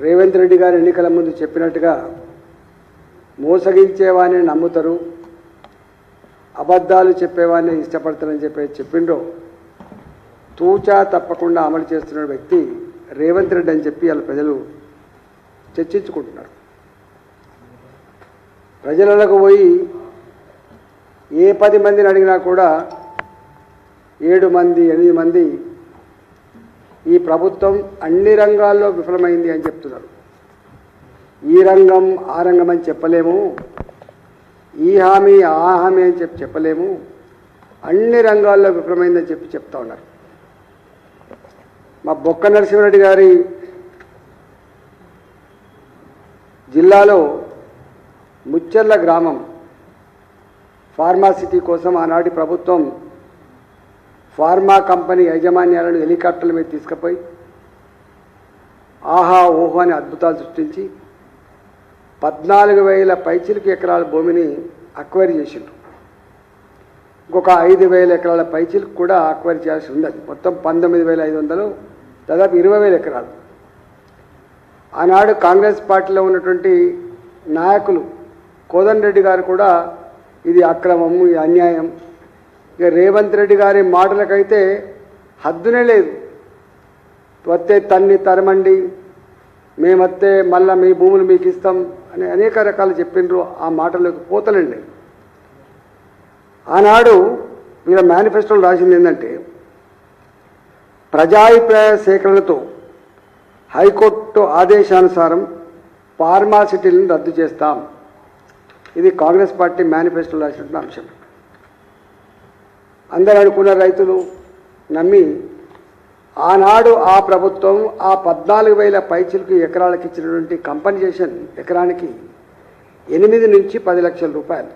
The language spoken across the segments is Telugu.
రేవంత్ రెడ్డి గారు ఎన్నికల ముందు చెప్పినట్టుగా మోసగించేవాడిని నమ్ముతారు, అబద్ధాలు చెప్పేవాడిని ఇష్టపడతారని చెప్పిండ్రో తూచా తప్పకుండా అమలు చేస్తున్న వ్యక్తి రేవంత్ రెడ్డి అని చెప్పి వాళ్ళ ప్రజలు చర్చించుకుంటున్నారు. ప్రజలకు పోయి ఏ 10 మందిని అడిగినా కూడా 7 మంది 8 మంది ఈ ప్రభుత్వం అన్ని రంగాల్లో విఫలమైంది అని చెప్తున్నారు. ఈ రంగం ఆ రంగం అని చెప్పలేము, ఈ హామీ ఆ హామీ అని చెప్పలేము, అన్ని రంగాల్లో విఫలమైందని చెప్తా ఉన్నారు. మా బొక్క నరసింహారెడ్డి గారి జిల్లాలో ముచ్చెర్ల గ్రామం ఫార్మాసిటీ కోసం ఆనాటి ప్రభుత్వం ఫార్మా కంపెనీ యాజమాన్యాలను హెలికాప్టర్ల మీద తీసుకుపోయి ఆహా ఓహో అని అద్భుతాలు సృష్టించి 14,000 పైచిలకు ఎకరాల భూమిని అక్వైర్ చేసిండ్రు. ఇంకొక 5,000 ఎకరాల పైచిలకు కూడా అక్వైర్ చేయాల్సి ఉన్నది. మొత్తం 19,500, దాదాపు 20,000 ఎకరాలు. ఆనాడు కాంగ్రెస్ పార్టీలో ఉన్నటువంటి నాయకులు కోదండరెడ్డి గారు కూడా ఇది అక్రమము, ఇది అన్యాయం. ఇక రేవంత్ రెడ్డి గారి మాటలకైతే హద్దునే లేదు. వస్తే తన్ని తరమండి, మేమత్తే మళ్ళా మీ భూములు మీకు ఇస్తాం అని అనేక రకాలు చెప్పిండ్రు. ఆ మాటలకు పోతలండి. ఆనాడు వీళ్ళ మేనిఫెస్టోలో రాసింది ఏంటంటే ప్రజాభిప్రాయ సేకరణతో హైకోర్టు ఆదేశానుసారం ఫార్మాసిటీలను రద్దు చేస్తాం. ఇది కాంగ్రెస్ పార్టీ మేనిఫెస్టోలో రాసినటువంటి అంశం. అందరూ అనుకున్న రైతులు నమ్మి ఆనాడు ఆ ప్రభుత్వం ఆ 14,000 పైచిలకు ఎకరాలకు ఇచ్చినటువంటి కంపెన్సేషన్ ఎకరానికి 8 నుంచి 10 లక్షల రూపాయలు.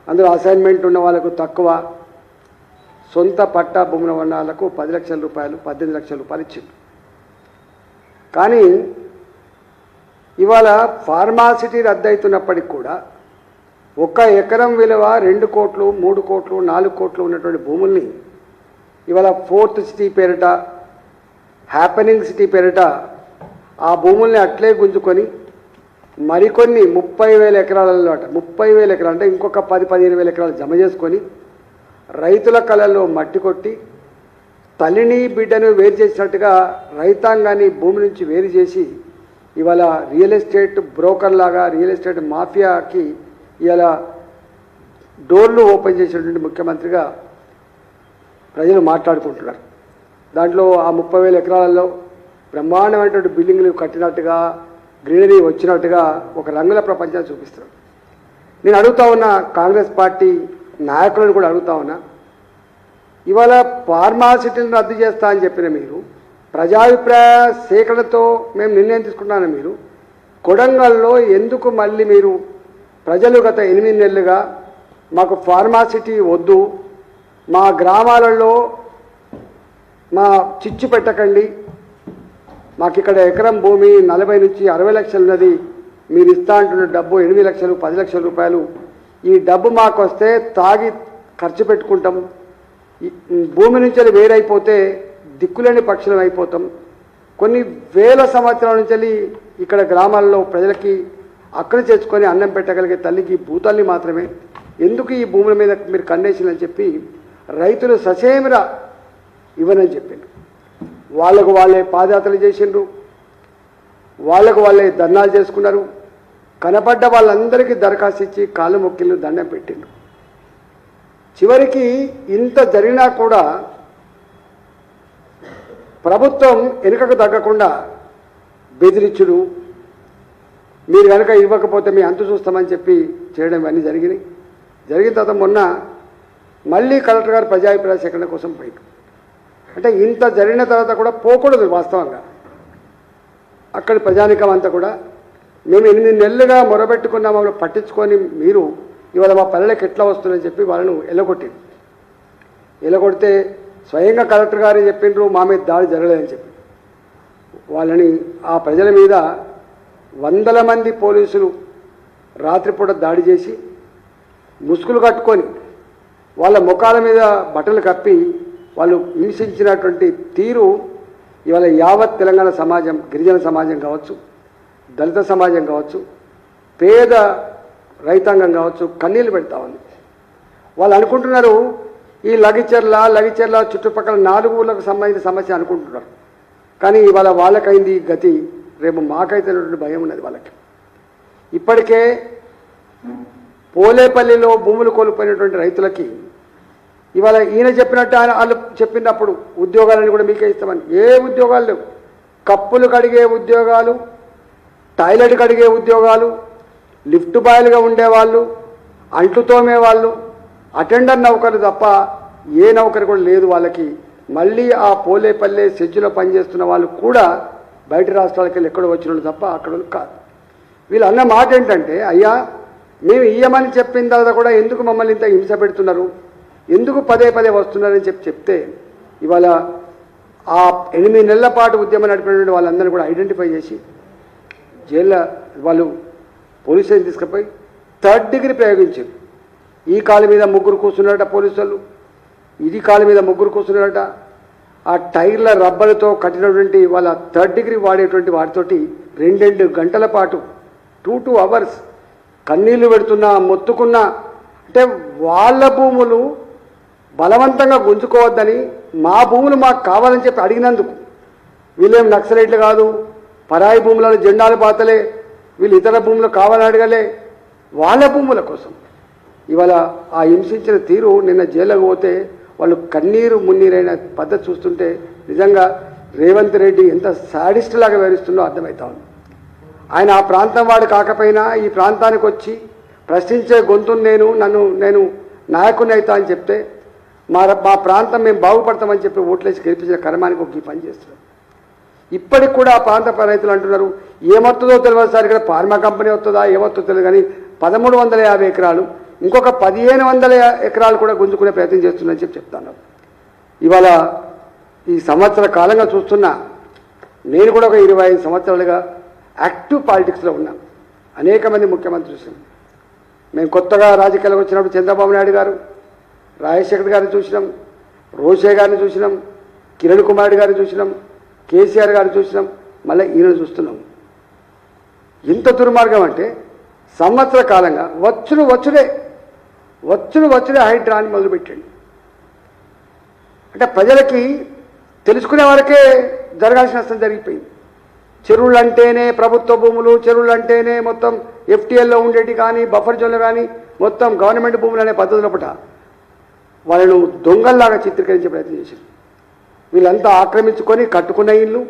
అందులో అసైన్మెంట్ ఉన్న వాళ్ళకు తక్కువ, సొంత పట్టా భూముల ఉన్న వాళ్ళకు 10 లక్షల రూపాయలు, 18 లక్షల రూపాయలు ఇచ్చింది. కానీ ఇవాళ ఫార్మాసిటీ రద్దవుతున్నప్పటికి కూడా 1 ఎకరం విలువ 2 కోట్లు, 3 కోట్లు, 4 కోట్లు ఉన్నటువంటి భూముల్ని ఇవాళ ఫోర్త్ సిటీ పేరిట, హ్యాపెనింగ్ సిటీ పేరిట ఆ భూముల్ని అట్లే గుంజుకొని మరికొన్ని 30,000 ఎకరాలలో 30,000 ఎకరాలు అంటే ఇంకొక 10-15,000 ఎకరాలు జమ చేసుకొని రైతుల కళల్లో మట్టి కొట్టి తల్లిని బిడ్డను వేరు చేసినట్టుగా రైతాంగాన్ని భూమి నుంచి వేరు చేసి ఇవాళ రియల్ ఎస్టేట్ బ్రోకర్ లాగా, రియల్ ఎస్టేట్ మాఫియాకి ఇవాళ డోర్లు ఓపెన్ చేసినటువంటి ముఖ్యమంత్రిగా ప్రజలు మాట్లాడుకుంటున్నారు. దాంట్లో ఆ 30,000 ఎకరాలలో బ్రహ్మాండమైనటువంటి బిల్డింగ్లు కట్టినట్టుగా, గ్రీనరీ వచ్చినట్టుగా ఒక రంగుల ప్రపంచాన్ని చూపిస్తారు. నేను అడుగుతా ఉన్నా, కాంగ్రెస్ పార్టీ నాయకులను కూడా అడుగుతా ఉన్నా, ఇవాళ ఫార్మాసిటీలను రద్దు చేస్తా అని చెప్పిన మీరు, ప్రజాభిప్రాయ సేకరణతో మేము నిర్ణయం తీసుకుంటాను మీరు, కొడంగల్లో ఎందుకు మళ్ళీ మీరు ప్రజలు గత 8 నెలలుగా మాకు ఫార్మాసిటీ వద్దు, మా గ్రామాలలో మా చిచ్చు పెట్టకండి, మాకు ఇక్కడ ఎకరం భూమి 40 నుంచి 60 లక్షలు ఉన్నది, మీరు ఇస్తా అంటున్న డబ్బు 8 లక్షలు 10 లక్షల రూపాయలు, ఈ డబ్బు మాకు వస్తే తాగి ఖర్చు పెట్టుకుంటాం, భూమి నుంచి వేరైపోతే దిక్కులేని పక్షులం అయిపోతాం, కొన్ని వేల సంవత్సరాల నుంచి ఇక్కడ గ్రామాల్లో ప్రజలకి అక్కడ చేసుకొని అన్నం పెట్టగలిగే తల్లికి భూతాల్ని మాత్రమే, ఎందుకు ఈ భూముల మీద మీరు కన్నేసిందని చెప్పి రైతులు ససేమిరా ఇవ్వనని చెప్పిండ్రు. వాళ్లకు వాళ్ళే పాదయాత్రలు చేసిండ్రు, వాళ్లకు వాళ్ళే ధర్నాలు చేసుకున్నారు, కనపడ్డ వాళ్ళందరికీ దరఖాస్తు ఇచ్చి కాళ్ళు మొక్కిళ్ళు దండం పెట్టిండ్రు. చివరికి ఇంత జరిగినా కూడా ప్రభుత్వం వెనుకకు తగ్గకుండా బెదిరించుడు, మీరు కనుక ఇవ్వకపోతే మీ అంతు చూస్తామని చెప్పి చేయడం ఇవన్నీ జరిగినాయి. జరిగిన తర్వాత మొన్న మళ్ళీ కలెక్టర్ గారు ప్రజాభిప్రాయ సేకరణ కోసం పోయారు. అంటే ఇంత జరిగిన తర్వాత కూడా పోకూడదు. వాస్తవంగా అక్కడి ప్రజానికం అంతా కూడా మేము 8 నెలలుగా మొరబెట్టుకున్నా మమ్మల్ని పట్టించుకొని మీరు ఇవాళ మా పల్లెలకు ఎట్లా వస్తుందని చెప్పి వాళ్ళను ఎల్లగొట్టింది. ఎల్లగొడితే స్వయంగా కలెక్టర్ గారు చెప్పిండ్రు మా మీద దాడి జరగలేదని చెప్పి. వాళ్ళని ఆ ప్రజల మీద 100 మంది పోలీసులు రాత్రిపూట దాడి చేసి ముసుగులు కట్టుకొని వాళ్ళ ముఖాల మీద బట్టలు కప్పి వాళ్ళు హింసించినటువంటి తీరు ఇవాళ యావత్ తెలంగాణ సమాజం, గిరిజన సమాజం కావచ్చు, దళిత సమాజం కావచ్చు, పేద రైతాంగం కావచ్చు కన్నీళ్ళు పెడతా ఉంది. వాళ్ళు అనుకుంటున్నారు ఈ లగిచెర్ల చుట్టుపక్కల 4 ఊళ్ళకు సంబంధించిన సమస్య అనుకుంటున్నారు. కానీ ఇవాళ వాళ్ళకైంది గతి, రేపు మాకైతేనటువంటి భయం ఉన్నది వాళ్ళకి. ఇప్పటికే పోలేపల్లిలో భూములు కోల్పోయినటువంటి రైతులకి ఇవాళ ఈయన చెప్పినట్టు వాళ్ళు చెప్పినప్పుడు ఉద్యోగాలను కూడా మీకే ఇస్తామని, ఏ ఉద్యోగాలు లేవు. కప్పులు కడిగే ఉద్యోగాలు, టాయిలెట్ కడిగే ఉద్యోగాలు, లిఫ్ట్ బాయ్లుగా ఉండేవాళ్ళు, అంట్లు తోమేవాళ్ళు, అటెండర్ నౌకరు తప్ప ఏ నౌకరు కూడా లేదు వాళ్ళకి. మళ్ళీ ఆ పోలేపల్లె సెజ్జులో పనిచేస్తున్న వాళ్ళు కూడా బయట రాష్ట్రాలకు వెళ్ళి ఎక్కడో వచ్చిన తప్ప అక్కడ కాదు. వీళ్ళు అన్న మాట ఏంటంటే, అయ్యా మేము ఇయ్యమని చెప్పిన తర్వాత కూడా ఎందుకు మమ్మల్ని ఇంత హింస పెడుతున్నారు, ఎందుకు పదే వస్తున్నారని చెప్తే ఇవాళ ఆ 8 నెలల పాటు ఉద్యమం నడిపినటువంటి వాళ్ళందరినీ కూడా ఐడెంటిఫై చేసి జైల్లో వాళ్ళు పోలీస్ స్టేషన్ తీసుకుపోయి 3rd డిగ్రీ ప్రయోగించారు. ఈ కాలు మీద 3 కూర్చున్నారట పోలీసు వాళ్ళు, ఇది కాలు మీద 3 కూర్చున్నారట. ఆ టైర్ల రబ్బర్తో కట్టినటువంటి వాళ్ళ 3rd డిగ్రీ వాడేటువంటి వాటితోటి 2 గంటల పాటు 2 అవర్స్ కన్నీళ్లు పెడుతున్నా, మొత్తుకున్నా. అంటే వాళ్ళ భూములు బలవంతంగా గుంజుకోవద్దని, మా భూములు మాకు కావాలని చెప్పి అడిగినందుకు, వీళ్ళేం నక్సలైట్లు కాదు, పరాయి భూములను జెండాలు పాతలే, వీళ్ళు ఇతర భూములు కావాలని అడగలే, వాళ్ళ భూముల కోసం ఇవాళ ఆ హింసించిన తీరు. నిన్న జైలుకు పోతే వాళ్ళు కన్నీరు మున్నీరైన పద్ధతి చూస్తుంటే నిజంగా రేవంత్ రెడ్డి ఎంత సాడిస్ట్ లాగా వివరిస్తుందో అర్థమవుతా ఉంది. ఆయన ఆ ప్రాంతం వాడు కాకపోయినా ఈ ప్రాంతానికి వచ్చి ప్రశ్నించే గొంతును నేను నాయకుని అవుతా అని చెప్తే మా ప్రాంతం మేము బాగుపడతామని చెప్పి ఓట్లేసి గెలిపించిన కర్మానికి ఒక ఈ పని చేస్తున్నారు. ఇప్పటికి కూడా ఆ ప్రాంత రైతులు అంటున్నారు ఏమొస్తుందో తెలియదు సార్, ఇక్కడ ఫార్మా కంపెనీ వస్తుందా ఏమొస్తుందో తెలియదు, కానీ 1350 ఎకరాలు ఇంకొక 1500 ఎకరాలు కూడా గుంజుకునే ప్రయత్నం చేస్తుందని చెప్తాను. ఇవాళ ఈ సంవత్సర కాలంగా చూస్తున్నా, నేను కూడా ఒక 25 సంవత్సరాలుగా యాక్టివ్ పాలిటిక్స్లో ఉన్నాను. అనేక మంది ముఖ్యమంత్రులు చూసాం. మేము కొత్తగా రాజకీయాలకు వచ్చినప్పుడు చంద్రబాబు నాయుడు గారు, రాజశేఖర్ గారిని చూసినాం, రోషే గారిని చూసినాం, కిరణ్ కుమార్ గారిని చూసినాం, కేసీఆర్ గారిని చూసినాం, మళ్ళీ ఈయన చూస్తున్నాం. ఇంత దుర్మార్గం అంటే సంవత్సర కాలంగా వచ్చుడే హైడ్రాని మొదలుపెట్టండి. అంటే ప్రజలకి తెలుసుకునే వరకే జరగాల్సిన నష్టం జరిగిపోయింది. చెరువులు అంటేనే ప్రభుత్వ భూములు, చెరువులు అంటేనే మొత్తం FTLలో ఉండేటి కానీ బఫర్ జోన్లు కానీ మొత్తం గవర్నమెంట్ భూములు అనే పద్ధతుల పట వాళ్ళను దొంగల్లాగా చిత్రీకరించే ప్రయత్నం చేశారు. వీళ్ళంతా ఆక్రమించుకొని కట్టుకున్న ఇల్లు,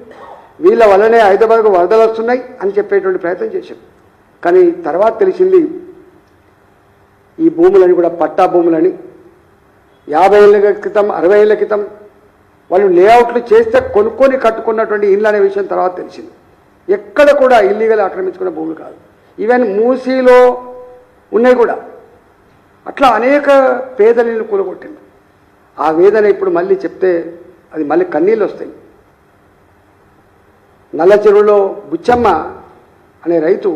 వీళ్ళ వల్లనే హైదరాబాద్కు వరదలు వస్తున్నాయి అని చెప్పేటువంటి ప్రయత్నం చేశారు. కానీ తర్వాత తెలిసింది ఈ భూములని కూడా పట్టా భూములని 50 ఏళ్ళ క్రితం 60 ఏళ్ళ క్రితం వాళ్ళు లేఅవుట్లు చేస్తే కొనుక్కొని కట్టుకున్నటువంటి ఇల్లు అనే విషయం తర్వాత తెలిసింది. ఎక్కడ కూడా ఇల్లీగల్ ఆక్రమించుకున్న భూములు కాదు. ఈవెన్ మూసీలో ఉన్నాయి కూడా. అట్లా అనేక పేదలను కూలగొట్టింది. ఆ వేదన ఇప్పుడు మళ్ళీ చెప్తే అది మళ్ళీ కన్నీళ్ళు వస్తాయి. నల్ల చెరువులో బుచ్చమ్మ అనే రైతు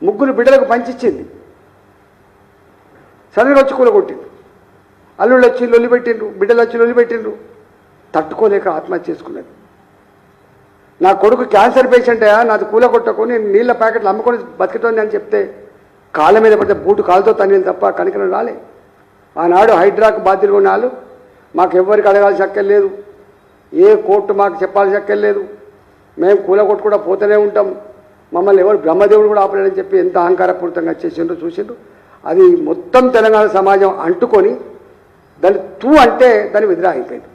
3 బిడ్డలకు పంచిచ్చింది. సడన్గా వచ్చి కూలగొట్టిండు. అల్లుళ్ళు వచ్చి లొల్లి పెట్టిండ్రు, బిడ్డలు వచ్చి లొల్లి పెట్టిండ్రు. తట్టుకోలేక ఆత్మహత్య చేసుకున్నది. నా కొడుకు క్యాన్సర్ పేషెంట్ అయ్యా, నాది కూలగొట్టకు, నేను నీళ్ళ ప్యాకెట్లు అమ్ముకొని బతికితోంది అని చెప్తే కాళ్ళ మీద పడితే బూటు కాలుతో తన్నిలు తప్ప కనికరం రాలే. ఆనాడు హైడ్రాకు బాధ్యులు కొన్నాళ్ళు మాకు ఎవ్వరికి అడగాల్సి అక్కర్లేదు, ఏ కోర్టు మాకు చెప్పాల్సి అక్కర్లేదు, మేము కూలగొట్టు కూడా పోతూనే ఉంటాం, మమ్మల్ని ఎవరు బ్రహ్మదేవుడు కూడా ఆపలేదని చెప్పి ఎంత అహంకారపూరితంగా చేసిండ్రో చూసిండ్రు. అది మొత్తం తెలంగాణ సమాజం అంటుకొని దాన్ని అంటే దాన్ని విద్రాహిపోయింది.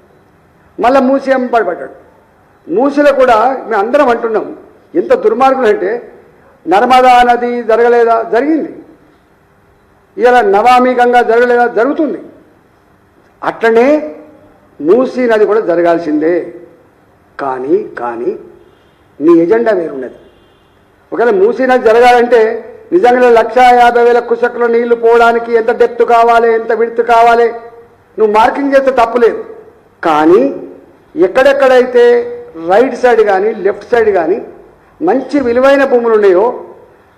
మళ్ళీ మూసి పడిపడ్డాడు. మూసిలో కూడా మేము అందరం అంటున్నాం ఎంత దుర్మార్గులు అంటే, నర్మదా నది జరగలేదా? జరిగింది. ఇలా నమామి గంగా జరగలేదా? జరుగుతుంది. అట్లనే మూసీ నది కూడా జరగాల్సిందే. కానీ నీ ఎజెండా వేరున్నది. ఒకవేళ మూసీ నది జరగాలంటే నిజంగా 1,50,000 కుసకుల నీళ్లు పోవడానికి ఎంత డెప్త్ కావాలి, ఎంత విడ్త్ కావాలి, నువ్వు మార్కింగ్ చేస్తే తప్పులేదు. కానీ ఎక్కడెక్కడైతే రైట్ సైడ్ కానీ లెఫ్ట్ సైడ్ కానీ మంచి విలువైన భూములు ఉన్నాయో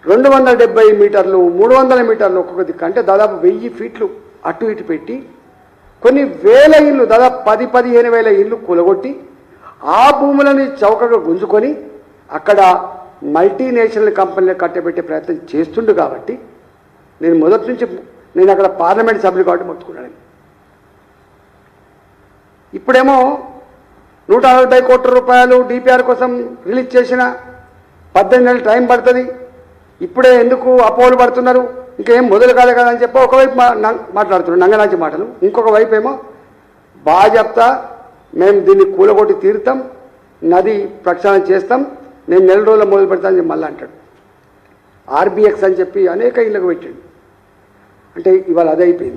270 మీటర్లు 300 మీటర్లు ఒక్కొక్క దిక్కు అంటే దాదాపు 1000 ఫీట్లు అటు ఇటు పెట్టి కొన్ని వేల ఇళ్ళు, దాదాపు 10-15 వేల ఇళ్ళు కూలగొట్టి ఆ భూములని చౌకగా గుంజుకొని అక్కడ మల్టీనేషనల్ కంపెనీలు కట్టబెట్టే ప్రయత్నం చేస్తుండు కాబట్టి నేను మొదటి నుంచి నేను అక్కడ పార్లమెంట్ సభ్యులు కాబట్టి మొత్తుకున్నాను. ఇప్పుడేమో 140 కోట్ల రూపాయలు డిపిఆర్ కోసం రిలీజ్ చేసిన 18 నెలలు టైం పడుతుంది, ఇప్పుడే ఎందుకు అపోహలు పడుతున్నారు, ఇంకేం మొదలు కాలే కదా అని చెప్పి ఒకవైపు మాట్లాడుతున్నారు నంగనాచి మాటలు, ఇంకొక వైపు ఏమో బాగా చెప్తా మేము దీన్ని కూలగొట్టి తీరుతాం, నది ప్రక్షాళన చేస్తాం, నేను నెల రోజులు మొదలు పెడతానని మళ్ళీ అంటాడు. ఆర్బిఎక్స్ అని చెప్పి అనేక ఇళ్ళకు పెట్టాడు. అంటే ఇవాళ అదే అయిపోయింది.